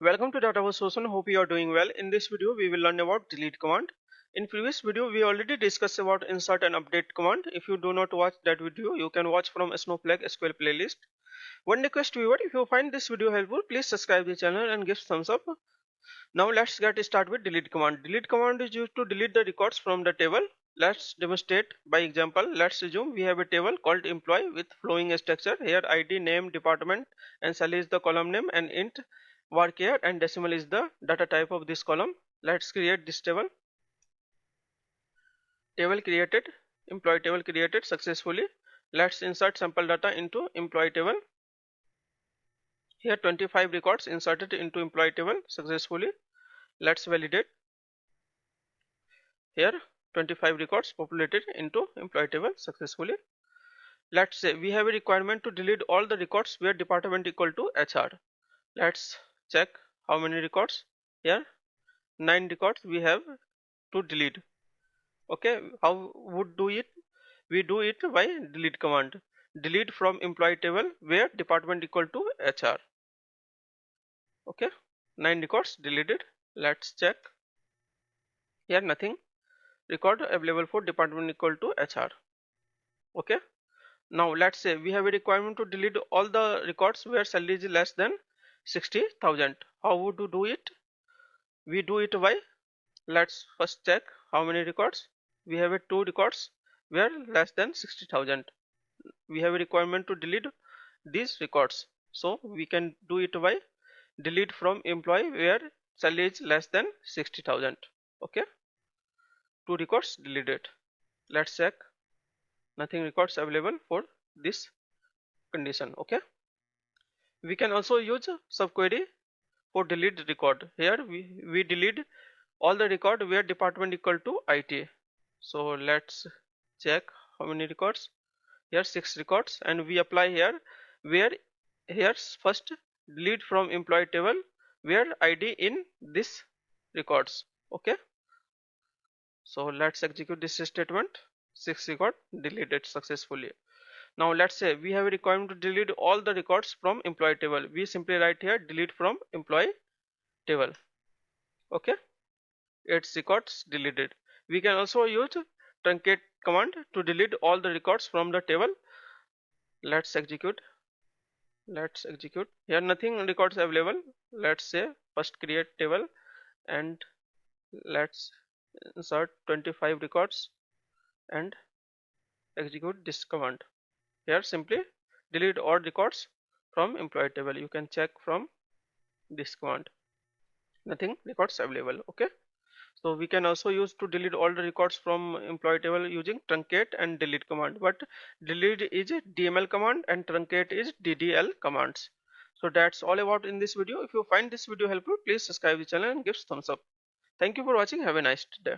Welcome to Data Solution. Hope you are doing well. In this video, we will learn about delete command. In previous video, we already discussed about insert and update command. If you do not watch that video, you can watch from Snowflake SQL playlist. One request viewer, if you find this video helpful, please subscribe the channel and give thumbs up. Now let's get started with delete command. Delete command is used to delete the records from the table. Let's demonstrate by example. Let's assume we have a table called employee with flowing structure. Here ID, name, department and salary is the column name and int VARCHAR and decimal is the data type of this column. Let's create this table. Table created, employee table created successfully. Let's insert sample data into employee table. Here 25 records inserted into employee table successfully. Let's validate. Here 25 records populated into employee table successfully. Let's say we have a requirement to delete all the records where department equal to HR. Let's check how many records. Here 9 records we have to delete. Okay, how would do it? We do it by delete command. Delete from employee table where department equal to HR. Okay, 9 records deleted. Let's check. Here nothing. Record available for department equal to HR. Okay. Now let's say we have a requirement to delete all the records where salary is less than 60,000. How would you do it? We do it by, let's first check how many records. We have a 2 records where less than 60,000. We have a requirement to delete these records. So we can do it by delete from employee where salary is less than 60,000. Okay. 2 records deleted. Let's check. Nothing records available for this condition. Okay. We can also use subquery for delete record. Here we delete all the record where department equal to IT. So let's check how many records. Here 6 records and we apply here where here's first delete from employee table where ID in this records. Okay. So let's execute this statement. 6 record deleted successfully. Now let's say we have a requirement to delete all the records from employee table. We simply write here delete from employee table. Okay, its records deleted. We can also use truncate command to delete all the records from the table. Let's execute. Here nothing records available. Let's say first create table and let's insert 25 records and execute this command. Here simply delete all records from employee table. You can check from this command. Nothing records available. Okay. So we can also use to delete all the records from employee table using truncate and delete command. But delete is a DML command and truncate is DDL commands. So that's all about in this video. If you find this video helpful, please subscribe the channel and give thumbs up. Thank you for watching. Have a nice day.